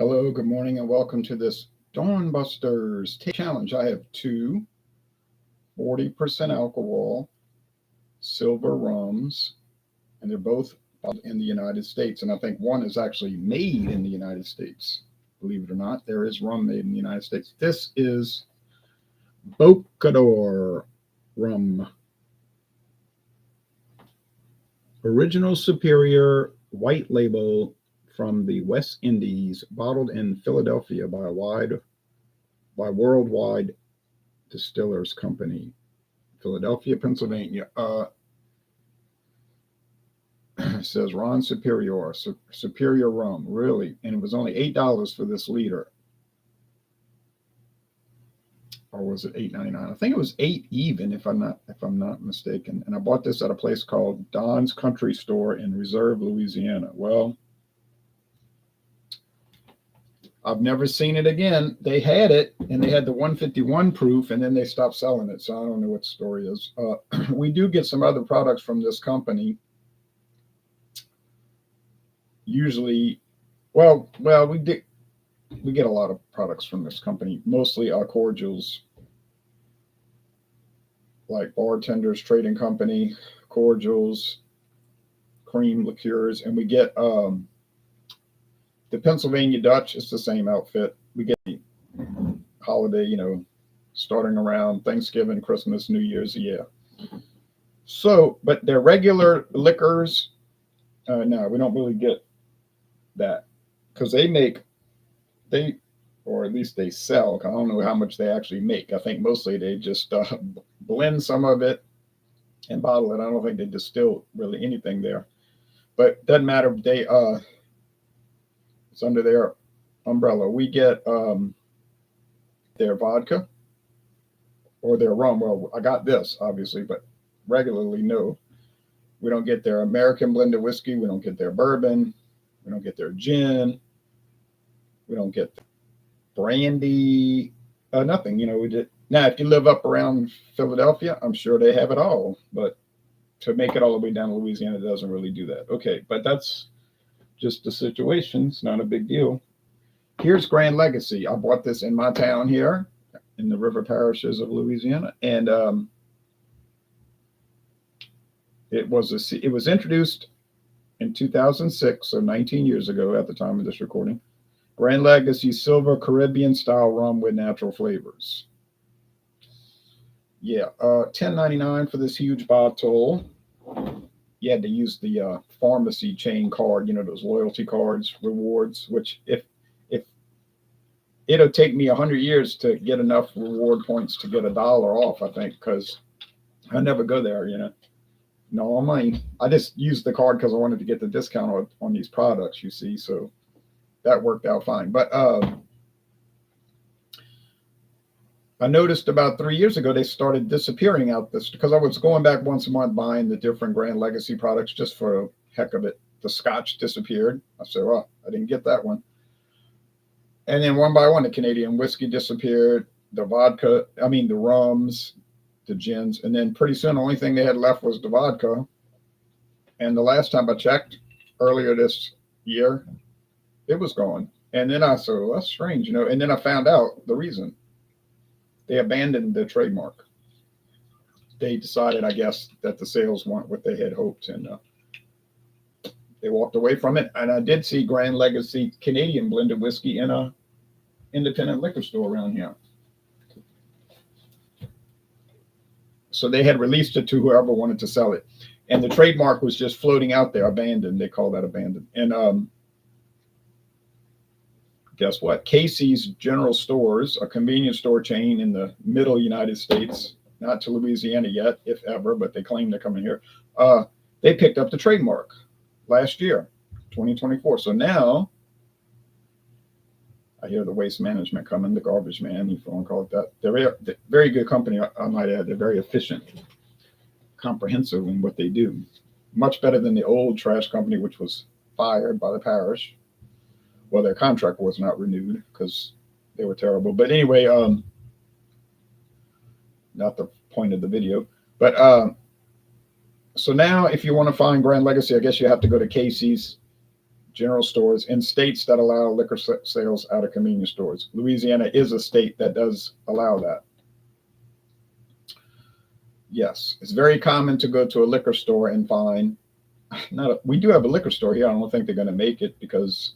Hello, good morning, and welcome to this Dawn Busters Challenge. I have two 40% alcohol silver rums, and they're both in the United States. And I think one is actually made in the United States. Believe it or not, there is rum made in the United States. This is Bocador rum. Original Superior white label from the West Indies, bottled in Philadelphia by Worldwide Distillers Company, Philadelphia, Pennsylvania. It says Ron Superior, Superior rum, really, and it was only $8 for this liter, or was it $8.99? I think it was $8 even, if I'm not mistaken. And I bought this at a place called Don's Country Store in Reserve, Louisiana. Well, I've never seen it again. They had it, and they had the 151 proof, and then they stopped selling it. So I don't know what the story is. We do get some other products from this company. Usually, well, we get a lot of products from this company. Mostly cordials, like Bartenders Trading Company, cordials, cream liqueurs, and we get the Pennsylvania Dutch. It's the same outfit. We get the holiday, starting around Thanksgiving, Christmas, New Year's. Yeah. So, but their regular liquors, no, we don't really get that, because or at least they sell. I don't know how much they actually make. I think mostly they just blend some of it and bottle it. I don't think they distill really anything there, but it doesn't matter. They it's under their umbrella. We get their vodka or their rum. Well, I got this obviously, but regularly, no. We don't get their American blended whiskey. We don't get their bourbon. We don't get their gin. We don't get brandy. Nothing. We did. Now, if you live up around Philadelphia, I'm sure they have it all. But to make it all the way down to Louisiana doesn't really do that. Okay, but that's just the situation. It's not a big deal. Here's Gran Legacy. I bought this in my town here in the river parishes of Louisiana, and it was introduced in 2006, so 19 years ago at the time of this recording. Gran Legacy Silver Caribbean Style Rum with natural flavors. Yeah, $10.99 for this huge bottle. You had to use the pharmacy chain card, those loyalty cards, rewards, which if it'll take me 100 years to get enough reward points to get $1 off, I think, because I never go there, No, I just used the card because I wanted to get the discount on these products, you see, so that worked out fine. But I noticed about 3 years ago they started disappearing out this, because I was going back once a month buying the different Gran Legacy products just for the heck of it. The Scotch disappeared. I said, well, I didn't get that one. And then one by one, the Canadian whiskey disappeared, the rums, the gins, and then pretty soon the only thing they had left was the vodka. And the last time I checked, earlier this year, it was gone. And then I said, well, that's strange, and then I found out the reason. They abandoned the trademark. They decided, I guess, that the sales weren't what they had hoped, and they walked away from it. And I did see Gran Legacy Canadian blended whiskey in a independent liquor store around here. So they had released it to whoever wanted to sell it. And the trademark was just floating out there, abandoned. They call that abandoned. And guess what? Casey's General Stores, a convenience store chain in the middle United States, not to Louisiana yet, if ever, but they claim they're coming here. They picked up the trademark last year, 2024. So now I hear the waste management coming, the garbage man, if you want to call it that. They're very good company, I might add. They're very efficient, comprehensive in what they do. Much better than the old trash company, which was fired by the parish. Well, their contract was not renewed because they were terrible. But anyway, not the point of the video. But so now if you want to find Gran Legacy, I guess you have to go to Casey's general stores in states that allow liquor sales out of convenience stores. Louisiana is a state that does allow that. Yes, it's very common to go to a liquor store and find we do have a liquor store here. I don't think they're going to make it because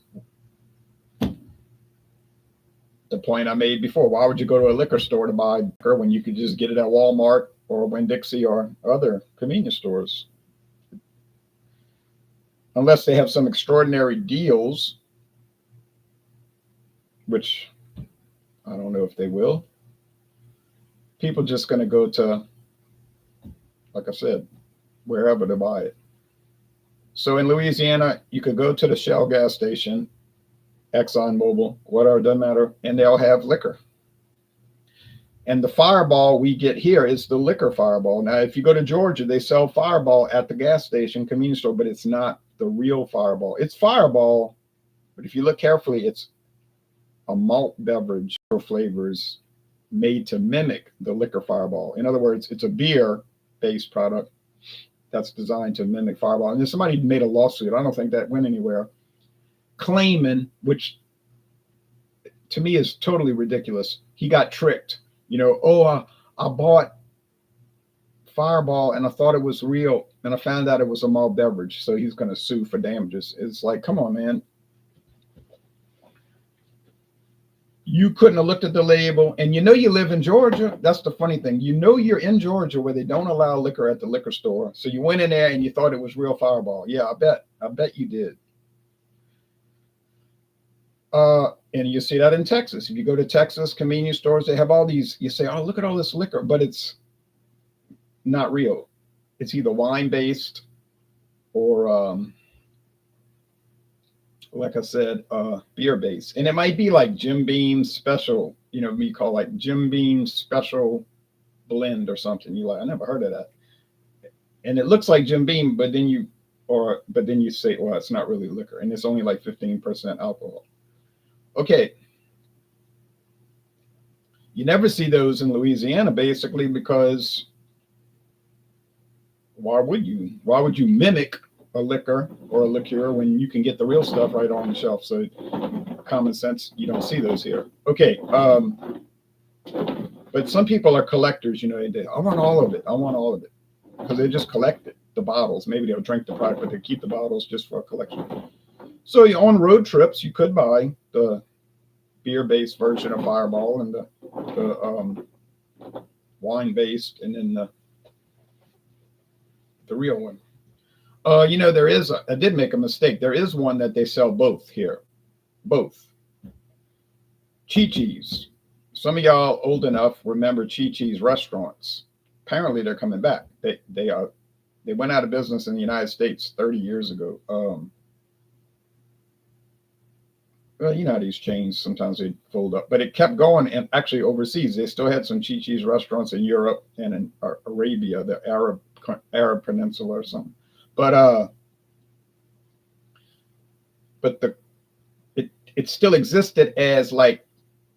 the point I made before, why would you go to a liquor store to buy liquor when you could just get it at Walmart or Winn-Dixie or other convenience stores? Unless they have some extraordinary deals, which I don't know if they will. People just going to go to, like I said, wherever to buy it. So in Louisiana, you could go to the Shell gas station, Exxon Mobil, whatever, doesn't matter, and they'll have liquor. And the Fireball we get here is the liquor Fireball. Now, if you go to Georgia, they sell Fireball at the gas station, convenience store, but it's not the real Fireball. It's Fireball, but if you look carefully, it's a malt beverage or flavors made to mimic the liquor Fireball. In other words, it's a beer-based product that's designed to mimic Fireball. And then somebody made a lawsuit. I don't think that went anywhere, claiming, which to me is totally ridiculous. He got tricked. I bought Fireball and I thought it was real, and I found out it was a malt beverage. So he's going to sue for damages. It's like, come on, man. You couldn't have looked at the label, and you live in Georgia. That's the funny thing. You're in Georgia where they don't allow liquor at the liquor store. So you went in there and you thought it was real Fireball. Yeah, I bet you did. And you see that in Texas. If you go to Texas convenience stores, they have all these. You say, "Oh, look at all this liquor," but it's not real. It's either wine based or like I said, beer based. And it might be like Jim Beam special, we call like Jim Beam special blend or something. You like, I never heard of that. And it looks like Jim Beam, but then you say, well, it's not really liquor. And it's only like 15% alcohol. Okay. You never see those in Louisiana, basically, because why would you mimic a liquor or a liqueur when you can get the real stuff right on the shelf? So common sense, you don't see those here. Okay. But some people are collectors, they I want all of it because they just collect it, the bottles. Maybe they'll drink the product, but they keep the bottles just for a collection. So on road trips, you could buy the beer-based version of Fireball and the wine-based, and then the real one. I did make a mistake. There is one that they sell both here. Both. Chi-Chi's. Some of y'all old enough remember Chi-Chi's restaurants. Apparently they're coming back. They went out of business in the United States 30 years ago. Well, how these chains, sometimes they fold up. But it kept going, and actually overseas. They still had some Chi-Chi's restaurants in Europe and in Arabia, the Arab Peninsula or something. But it still existed as like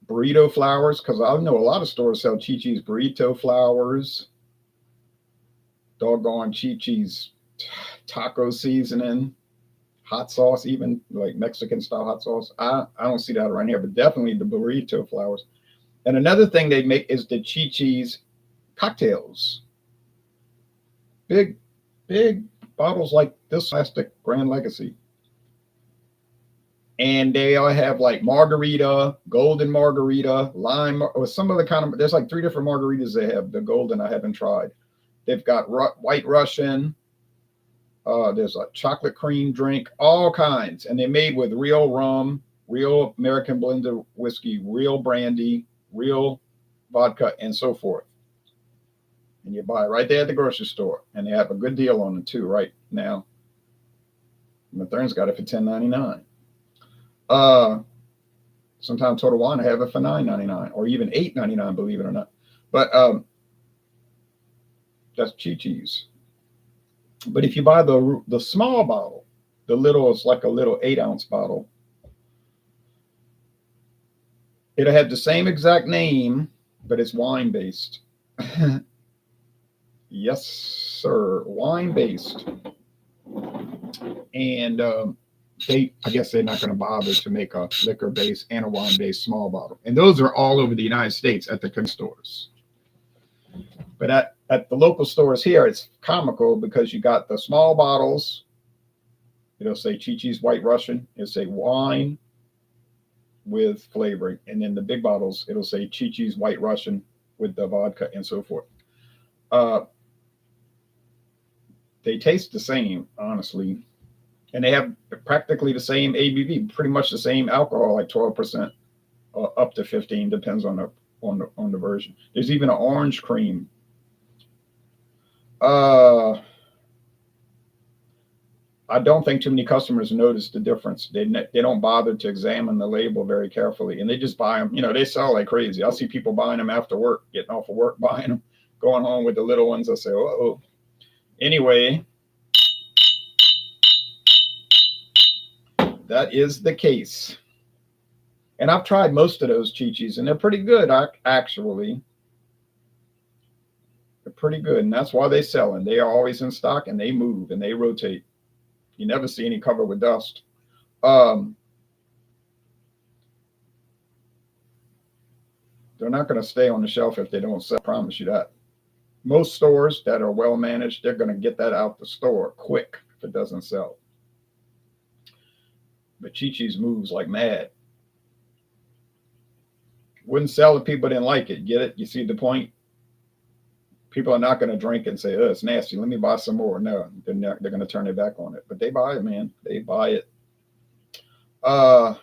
burrito flours, because I know a lot of stores sell Chi-Chi's burrito flours, doggone Chi-Chi's taco seasoning, hot sauce, even like Mexican style hot sauce. I don't see that around here, but definitely the burrito flours. And another thing they make is the Chi-Chi's cocktails. Big bottles like this plastic Gran Legacy. And they all have like margarita, golden margarita, lime, or some other kind of, there's like 3 different margaritas they have. The golden I haven't tried. They've got White Russian. There's a chocolate cream drink, all kinds. And they're made with real rum, real American blended whiskey, real brandy, real vodka, and so forth. And you buy it right there at the grocery store. And they have a good deal on it too right now. Mathern's got it for $10.99. Sometimes Total Wine I have it for $9.99 or even $8.99, believe it or not. But that's Chi-Chi's. But if you buy the small bottle, it's like a little 8-ounce bottle, it'll have the same exact name, but it's wine based. Yes, sir, wine based. And I guess they're not going to bother to make a liquor based and a wine based small bottle. And those are all over the United States at the convenience stores. But at the local stores here, it's comical because you got the small bottles. It'll say Chi-Chi's White Russian. It'll say wine with flavoring. And then the big bottles, it'll say Chi-Chi's White Russian with the vodka and so forth. They taste the same, honestly. And they have practically the same ABV, pretty much the same alcohol, like 12%, up to 15, depends on the version. There's even an orange cream. I don't think too many customers notice the difference. They don't bother to examine the label very carefully, and they just buy them. They sell like crazy. I see people buying them after work, getting off of work, buying them, going home with the little ones. I say, oh. Anyway, that is the case. And I've tried most of those Chi-Chis, and they're pretty good, actually. They're pretty good, and that's why they sell, and they are always in stock, and they move, and they rotate. You never see any covered with dust. They're not going to stay on the shelf if they don't sell. I promise you that. Most stores that are well managed, they're going to get that out the store quick if it doesn't sell. But Chi-Chi's moves like mad. Wouldn't sell if people didn't like it. Get it? You see the point? People are not going to drink and say, oh, it's nasty. Let me buy some more. No, they're going to turn their back on it. But they buy it, man. They buy it. But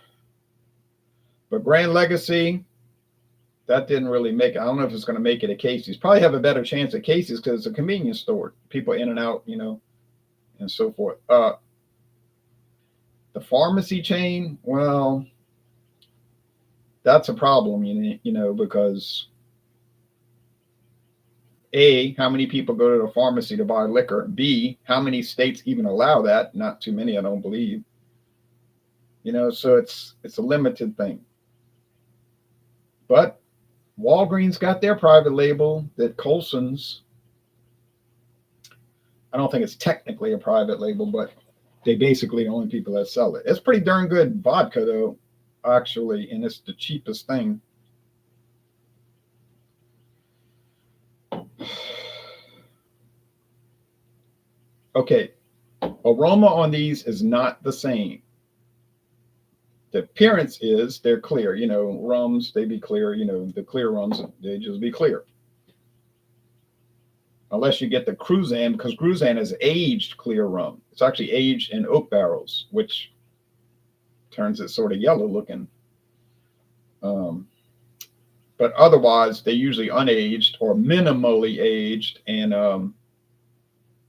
Gran Legacy, that didn't really make it. I don't know if it's going to make it at Casey's. Probably have a better chance at Casey's because it's a convenience store. People in and out, and so forth. The pharmacy chain, well, that's a problem, because A, how many people go to the pharmacy to buy liquor? B, how many states even allow that? Not too many, I don't believe. So it's a limited thing. But Walgreens got their private label that Colson's, I don't think it's technically a private label, but they basically the only people that sell it. It's pretty darn good vodka, though, actually, and it's the cheapest thing. Okay, aroma on these is not the same. The appearance is they're clear. Rums, they be clear. The clear rums, they just be clear. Unless you get the Cruzan, because Cruzan is aged clear rum. It's actually aged in oak barrels, which turns it sort of yellow looking. But otherwise, they usually unaged or minimally aged, and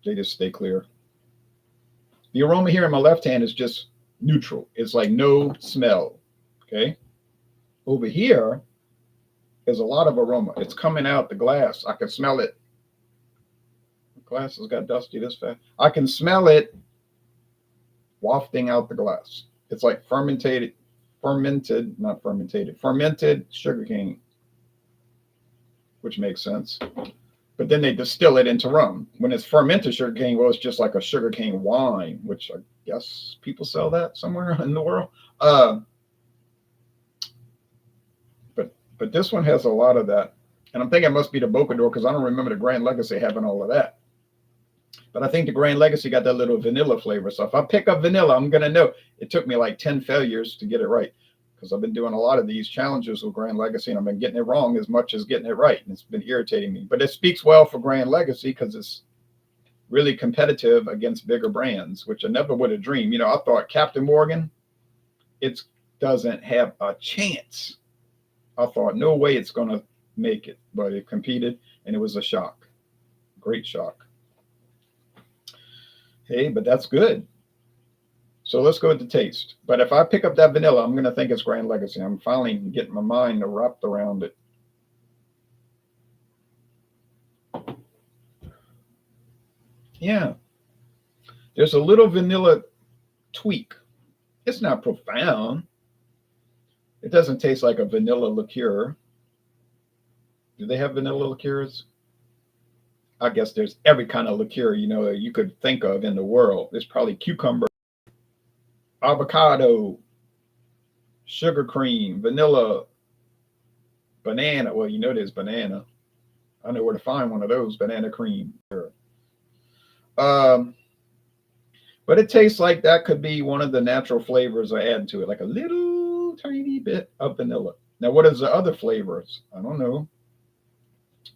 they just stay clear. The aroma here in my left hand is just neutral. It's like no smell. Okay. Over here is a lot of aroma. It's coming out the glass. I can smell it. The glass has got dusty this fast. I can smell it wafting out the glass. It's like fermented sugarcane, which makes sense. But then they distill it into rum. When it's fermented sugarcane, well, it's just like a sugarcane wine, which I guess people sell that somewhere in the world. But this one has a lot of that. And I'm thinking it must be the Bocador because I don't remember the Gran Legacy having all of that. But I think the Gran Legacy got that little vanilla flavor. So if I pick up vanilla, I'm going to know. It took me like 10 failures to get it right because I've been doing a lot of these challenges with Gran Legacy and I've been getting it wrong as much as getting it right. And it's been irritating me. But it speaks well for Gran Legacy because it's really competitive against bigger brands, which I never would have dreamed. I thought Captain Morgan, it doesn't have a chance. I thought, no way it's going to make it. But it competed and it was a shock. Great shock. Hey, but that's good. So let's go with the taste. But if I pick up that vanilla, I'm going to think it's Gran Legacy. I'm finally getting my mind wrapped around it. Yeah. There's a little vanilla tweak. It's not profound. It doesn't taste like a vanilla liqueur. Do they have vanilla liqueurs? I guess there's every kind of liqueur, you could think of in the world. There's probably cucumber. avocado, sugar cream, vanilla, banana. Well, you know there's banana. I know where to find one of those, banana cream. Um, but it tastes like that could be one of the natural flavors I add to it, like a little tiny bit of vanilla. Now, what is the other flavors? I don't know.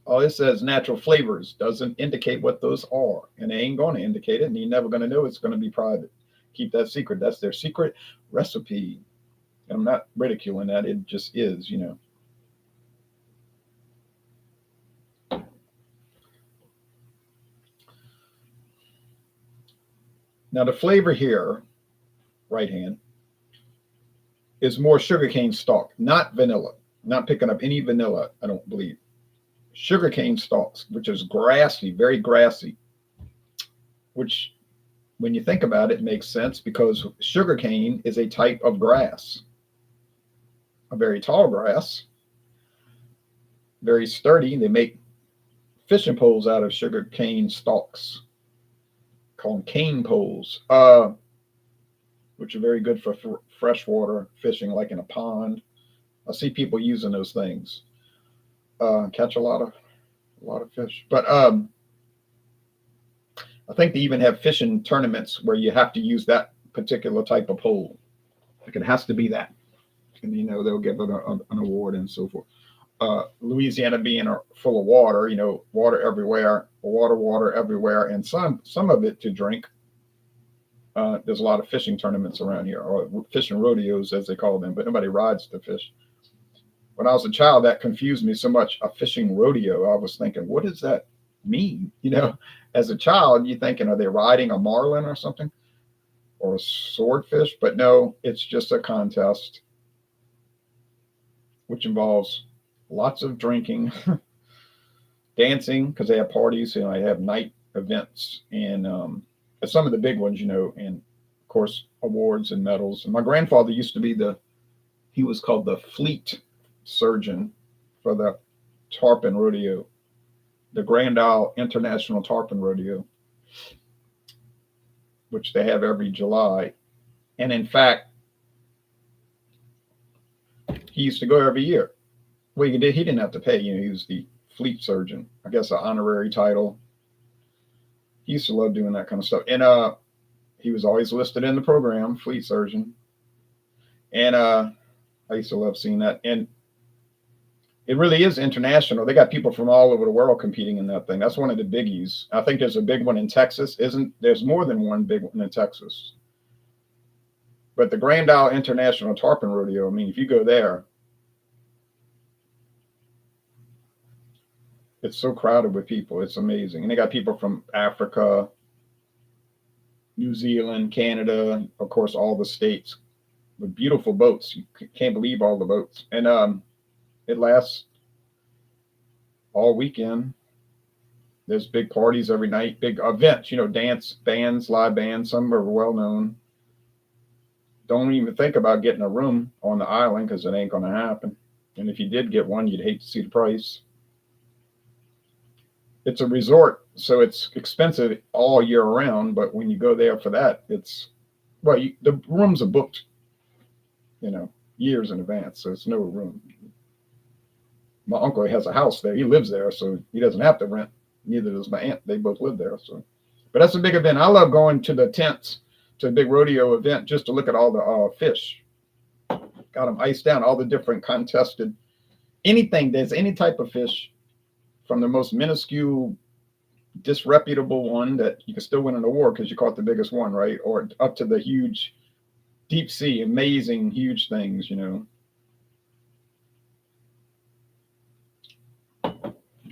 All it says natural flavors doesn't indicate what those are, and they ain't going to indicate it, and you're never going to know. It's going to be private. Keep that secret. That's their secret recipe. I'm not ridiculing that. It just is, you know. Now, the flavor here, right hand, is more sugarcane stalk, not vanilla. Not picking up any vanilla, I don't believe. Sugarcane stalks, which is grassy, very grassy, which when you think about it, makes sense because sugarcane is a type of grass, a very tall grass, very sturdy. They make fishing poles out of sugarcane stalks, called cane poles, which are very good for freshwater fishing, like in a pond. I see people using those things, catch a lot of fish. But I think they even have fishing tournaments where you have to use that particular type of pole. Like it has to be that, and you know they'll give it an award and so forth. Louisiana being full of water, you know, water everywhere, water everywhere, and some of it to drink. There's a lot of fishing tournaments around here, or fishing rodeos as they call them, but nobody rides the fish. When I was a child, that confused me so much. A fishing rodeo, I was thinking, what does that mean? You know, as a child, you're thinking, are they riding a marlin or something, or a swordfish? But no, it's just a contest, which involves lots of drinking, dancing, because they have parties, you know, they have night events, and some of the big ones, you know, and of course awards and medals. And my grandfather used to be he was called the fleet surgeon for the Tarpon Rodeo, the Grand Isle International Tarpon Rodeo, which they have every July. And in fact, he used to go every year. Well, he didn't have to pay, you know, he was the fleet surgeon, I guess an honorary title. He used to love doing that kind of stuff. And he was always listed in the program, fleet surgeon. And I used to love seeing that. And it really is international. They got people from all over the world competing in that thing. That's one of the biggies. I think there's a big one in Texas. There's more than one big one in Texas. But the Grand Isle International Tarpon Rodeo, I mean, if you go there, it's so crowded with people. It's amazing. And they got people from Africa, New Zealand, Canada, of course, all the states with beautiful boats. You can't believe all the boats. And it lasts all weekend. There's big parties every night, big events, you know, dance bands, live bands. Some are well known. Don't even think about getting a room on the island because it ain't going to happen. And if you did get one, you'd hate to see the price. It's a resort, so it's expensive all year round. But when you go there for that, the rooms are booked, you know, years in advance. So it's no room. My uncle has a house there. He lives there, so he doesn't have to rent. Neither does my aunt. They both live there. So, but that's a big event. I love going to the tents, to a big rodeo event, just to look at all the fish. Got them iced down, all the different contested, anything. There's any type of fish, from the most minuscule, disreputable one that you can still win an award because you caught the biggest one, right? Or up to the huge, deep sea, amazing, huge things, you know.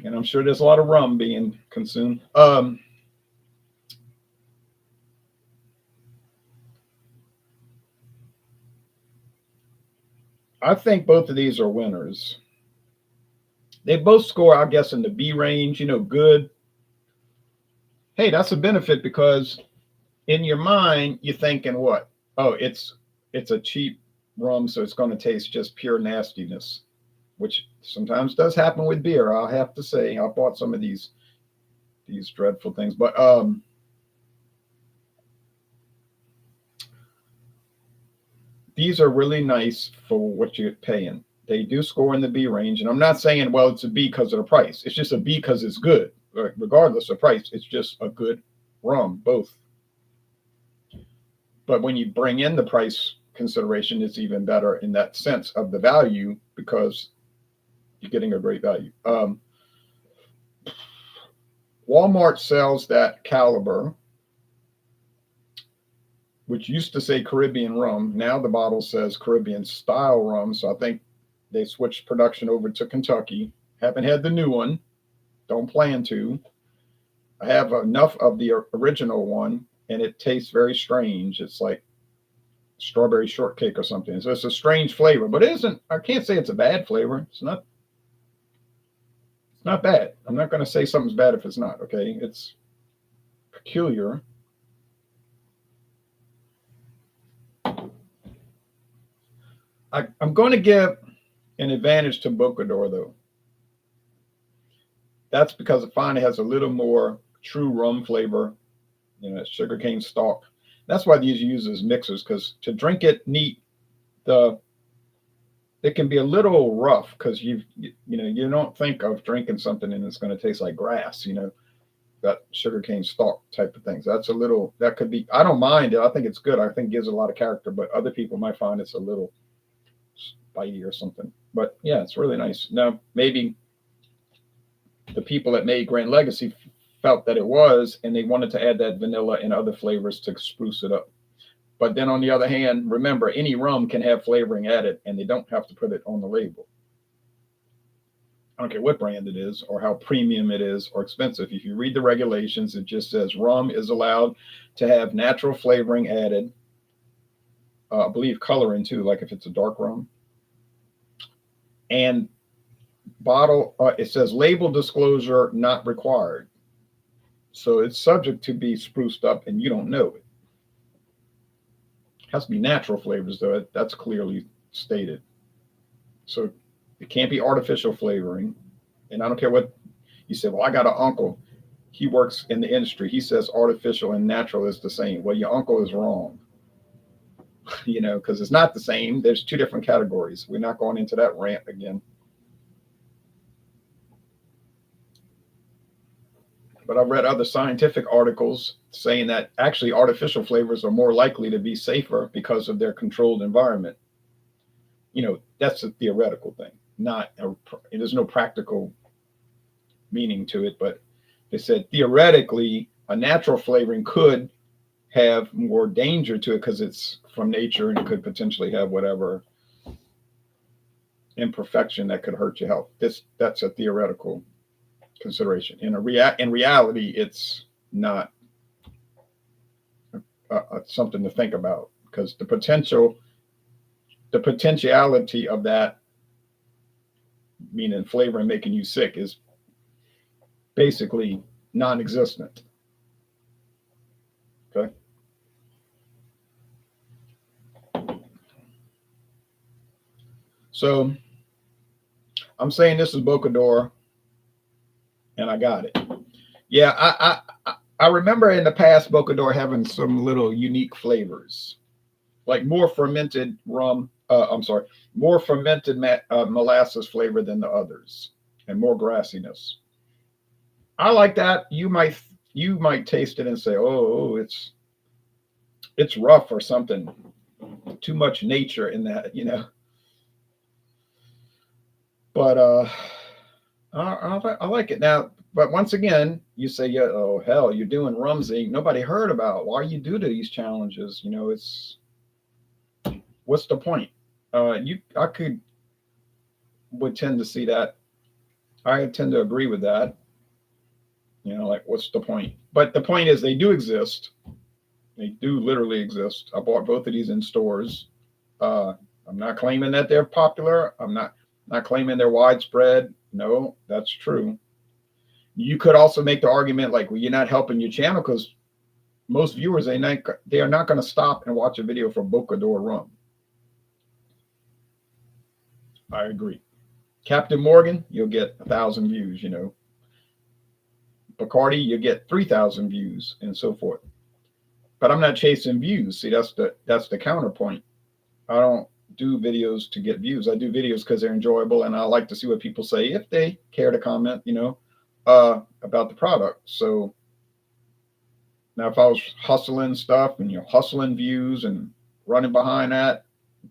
And I'm sure there's a lot of rum being consumed. I think both of these are winners. They both score, I guess, in the B range, you know, good. Hey, that's a benefit because in your mind, you're thinking what? Oh, it's a cheap rum, so it's going to taste just pure nastiness, which sometimes does happen with beer. I'll have to say, I bought some of these dreadful things, but these are really nice for what you're paying. They do score in the B range, and I'm not saying, well, it's a B because of the price. It's just a B because it's good. Regardless of price, it's just a good rum, both. But when you bring in the price consideration, it's even better in that sense of the value because you're getting a great value. Walmart sells that caliber, which used to say Caribbean rum. Now the bottle says Caribbean style rum. So I think they switched production over to Kentucky. Haven't had the new one. Don't plan to. I have enough of the original one, and it tastes very strange. It's like strawberry shortcake or something. So it's a strange flavor, but it isn't. I can't say it's a bad flavor. It's not. It's not bad. I'm not going to say something's bad if it's not. Okay, it's peculiar. I'm going to give an advantage to Bocador though. That's because I find it has a little more true rum flavor. You know, sugarcane stalk. That's why these use as mixers, because to drink it neat, it can be a little rough because you don't think of drinking something and it's going to taste like grass. You know, that sugarcane stalk type of things. That's a little, that could be. I don't mind it. I think it's good. I think it gives a lot of character, but other people might find it's a little spicy or something. But yeah, it's really nice. Now maybe the people that made Gran Legacy felt that it was, and they wanted to add that vanilla and other flavors to spruce it up. But then on the other hand, remember, any rum can have flavoring added, and they don't have to put it on the label. I don't care what brand it is or how premium it is or expensive. If you read the regulations, it just says rum is allowed to have natural flavoring added. I believe coloring too, like if it's a dark rum. And bottle, it says label disclosure not required. So it's subject to be spruced up and you don't know it. It has to be natural flavors though. That's clearly stated. So it can't be artificial flavoring. And I don't care what you say. Well, I got an uncle. He works in the industry. He says artificial and natural is the same. Well, your uncle is wrong. You know, because it's not the same. There's two different categories. We're not going into that rant again. But I've read other scientific articles saying that actually artificial flavors are more likely to be safer because of their controlled environment. You know, that's a theoretical thing. There's no practical meaning to it, but they said theoretically a natural flavoring could have more danger to it because it's from nature and it could potentially have whatever imperfection that could hurt your health. That's a theoretical consideration. In reality, it's not something to think about because the potentiality of that, meaning flavor and making you sick, is basically non-existent. Okay. So I'm saying this is Bocador, and I got it. Yeah, I remember in the past Bocador having some little unique flavors, like more fermented rum. More fermented molasses flavor than the others, and more grassiness. I like that. You might taste it and say, "Oh, it's rough or something." Too much nature in that, you know. But I like it now. But once again, you say, "Yeah, oh hell, you're doing rums that nobody heard about. Why you do these challenges? You know, what's the point?" Would tend to see that. I tend to agree with that. You know, like what's the point? But the point is, they do exist. They do literally exist. I bought both of these in stores. I'm not claiming that they're popular. I'm not claiming they're widespread. No, that's true. You could also make the argument like, well, you're not helping your channel because most viewers, they are not going to stop and watch a video for Bocador rum. I agree. Captain Morgan, you'll get 1,000 views, you know. Bacardi, you get 3,000 views and so forth. But I'm not chasing views. See, that's the counterpoint. I don't do videos to get views. I do videos because they're enjoyable, and I like to see what people say if they care to comment, about the product. So now, if I was hustling stuff and hustling views and running behind that,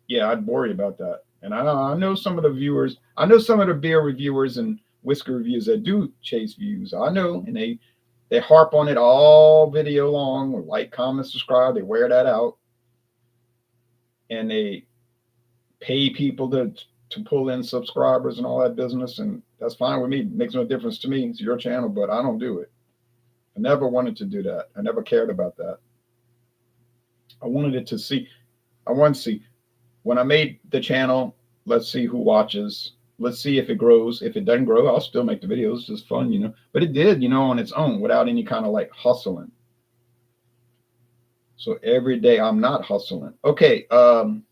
yeah, I'd worry about that. And I know some of the viewers, I know some of the beer reviewers and whiskey reviews that do chase views. I know, and they harp on it all video long, like, comment, subscribe. They wear that out, and they pay people to pull in subscribers and all that business, and that's fine with me. It makes no difference to me. It's your channel, but I don't do it. I never wanted to do that. I never cared about that. I wanted it to see. I want to see when I made the channel. Let's see who watches. Let's see if it grows. If it doesn't grow, I'll still make the videos. It's just fun. But it did, on its own without any kind of like hustling. So every day I'm not hustling. Okay. But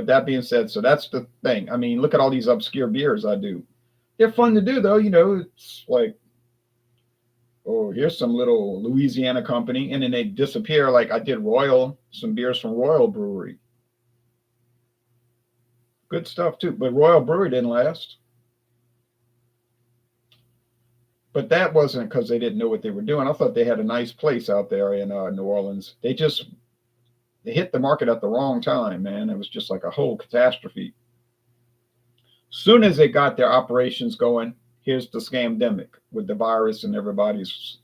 that being said, so that's the thing. I mean, look at all these obscure beers I do. They're fun to do, though. It's like, oh, here's some little Louisiana company, and then they disappear. Like I did some beers from Royal Brewery. Good stuff too, but Royal Brewery didn't last. But that wasn't because they didn't know what they were doing. I thought they had a nice place out there in New Orleans. They hit the market at the wrong time, man. It was just like a whole catastrophe. Soon as they got their operations going, here's the scamdemic with the virus and everybody's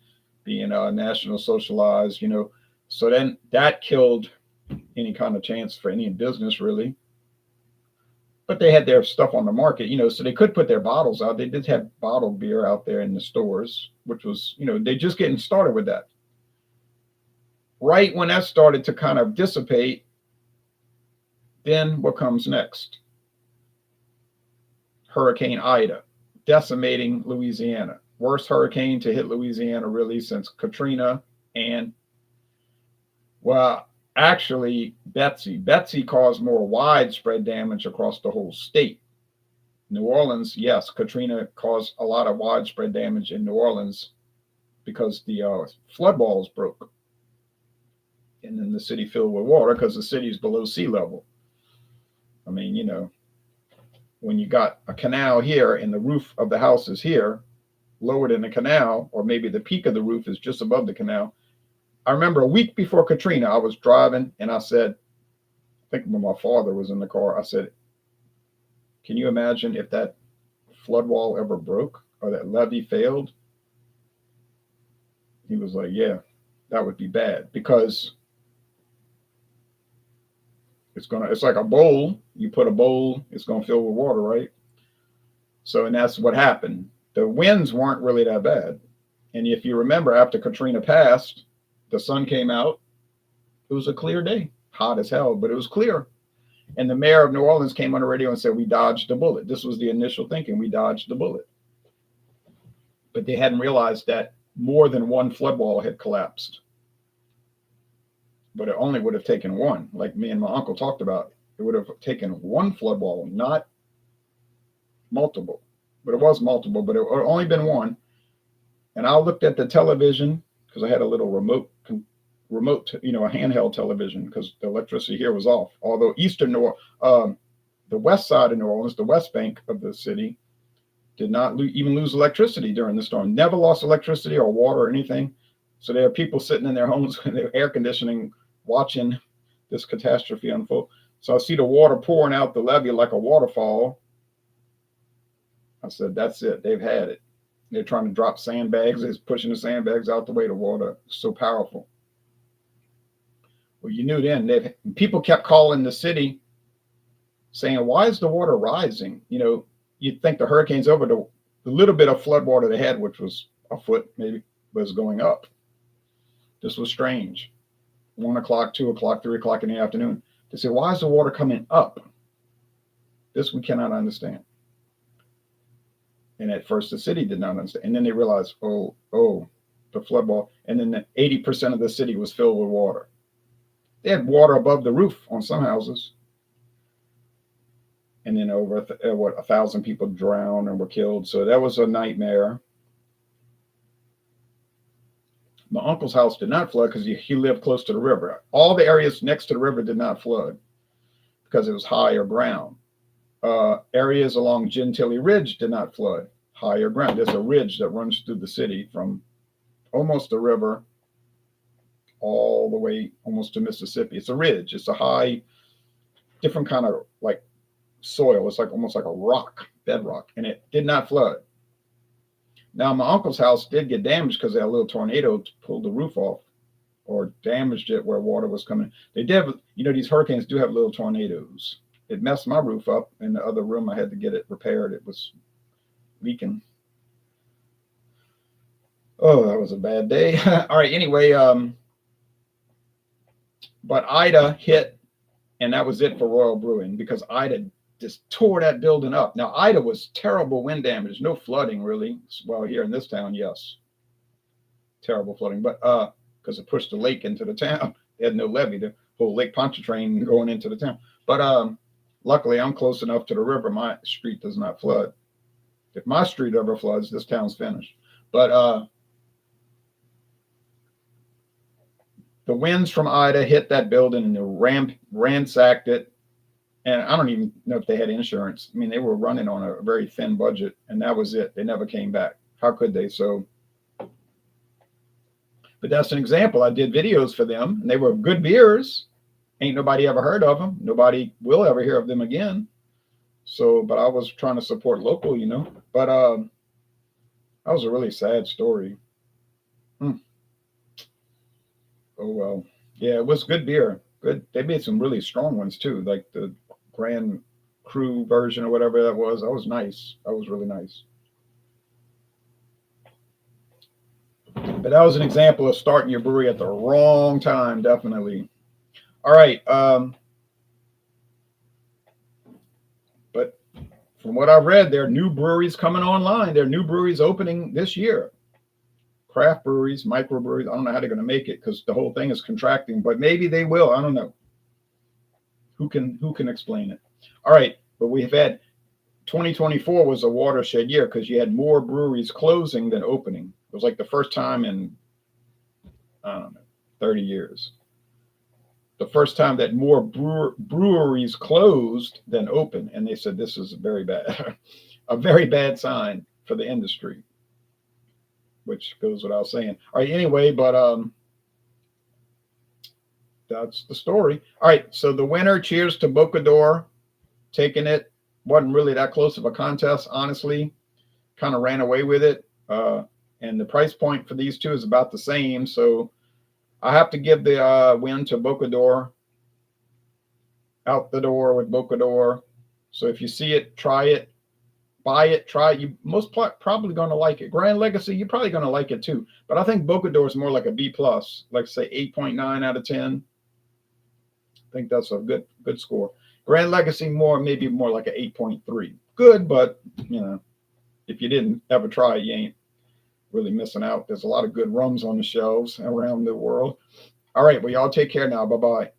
being national socialized, So then that killed any kind of chance for any business, really. But they had their stuff on the market, so they could put their bottles out. They did have bottled beer out there in the stores, which was, they're just getting started with that. Right when that started to kind of dissipate, then what comes next? Hurricane Ida, decimating Louisiana. Worst hurricane to hit Louisiana really since Katrina and, well, actually Betsy. Betsy caused more widespread damage across the whole state. New Orleans, yes, Katrina caused a lot of widespread damage in New Orleans because the flood walls broke. And then the city filled with water because the city is below sea level. I mean, when you got a canal here and the roof of the house is here, lower than the canal, or maybe the peak of the roof is just above the canal. I remember a week before Katrina, I was driving and I said, I think when my father was in the car, I said, can you imagine if that flood wall ever broke or that levee failed? He was like, yeah, that would be bad because it's like a bowl. You put a bowl, it's going to fill with water, right? So, and that's what happened. The winds weren't really that bad. And if you remember, after Katrina passed, the sun came out. It was a clear day, hot as hell, but it was clear. And the mayor of New Orleans came on the radio and said, we dodged the bullet. This was the initial thinking. We dodged the bullet. But they hadn't realized that more than one flood wall had collapsed. But it only would have taken one, like me and my uncle talked about. It would have taken one flood wall, not multiple. But it was multiple, but it would only been one. And I looked at the television because I had a little remote, a handheld television because the electricity here was off. Although the west side of New Orleans, the west bank of the city, did not even lose electricity during the storm. Never lost electricity or water or anything. So there are people sitting in their homes with their air conditioning, watching this catastrophe unfold. So I see the water pouring out the levee like a waterfall. I said, that's it. They've had it. They're trying to drop sandbags. They're pushing the sandbags out the way. The water is so powerful. Well, you knew then. People kept calling the city saying, why is the water rising? You'd think the hurricane's over. The little bit of flood water they had, which was a foot maybe, was going up. This was strange. 1 o'clock, 2 o'clock, 3 o'clock in the afternoon. They said, why is the water coming up? This we cannot understand. And at first the city did not understand. And then they realized, oh, the flood wall. And then 80% of the city was filled with water. They had water above the roof on some houses. And then over 1,000 people drowned and were killed. So that was a nightmare. My uncle's house did not flood because he lived close to the river. All the areas next to the river did not flood. because it was higher ground. Areas along Gentilly Ridge did not flood. Higher ground. There's a ridge that runs through the city from almost the river all the way almost to Mississippi. It's a ridge. It's a high, different kind of like soil. It's like almost like a rock, bedrock, and it did not flood. Now, my uncle's house did get damaged because they had a little tornado to pull the roof off or damaged it where water was coming. They did, these hurricanes do have little tornadoes. It messed my roof up in the other room. I had to get it repaired. It was leaking. Oh, that was a bad day. All right. Anyway, but Ida hit, and that was it for Royal Brewing because Ida just tore that building up. Now, Ida was terrible wind damage, no flooding really. Well, here in this town, yes, terrible flooding, but because it pushed the lake into the town. They had no levee, the whole Lake Pontchartrain going into the town. But luckily, I'm close enough to the river. My street does not flood. If my street ever floods, this town's finished. But the winds from Ida hit that building and they ransacked it. And I don't even know if they had insurance. I mean, they were running on a very thin budget, and that was it. They never came back. How could they? So, but that's an example. I did videos for them, and they were good beers. Ain't nobody ever heard of them. Nobody will ever hear of them again. So, but I was trying to support local, But that was a really sad story. Oh, well. Yeah, it was good beer. Good. They made some really strong ones, too, like the Grand Cru version or whatever that was. That was nice. That was really nice. But that was an example of starting your brewery at the wrong time, definitely. All right. But from what I've read, there are new breweries coming online. There are new breweries opening this year. Craft breweries, microbreweries. I don't know how they're going to make it because the whole thing is contracting, but maybe they will. I don't know. Who can explain it? All right, but we've had 2024 was a watershed year because you had more breweries closing than opening. It was like the first time in, I don't know, 30 years. The first time that more breweries closed than open. And they said this is very bad, a very bad sign for the industry, which goes without saying. All right, anyway, but that's the story. All right, so the winner, cheers to Bocador, taking it. Wasn't really that close of a contest, honestly. Kind of ran away with it. And the price point for these two is about the same. So I have to give the win to Bocador. Out the door with Bocador. So if you see it, try it. Buy it, try it. You most probably going to like it. Gran Legacy, you're probably going to like it too. But I think Bocador is more like a B+, like say 8.9 out of 10. I think that's a good score. Gran Legacy maybe more like an 8.3. Good, but if you didn't ever try it, you ain't really missing out. There's a lot of good rums on the shelves around the world. All right, well, y'all take care now. Bye-bye.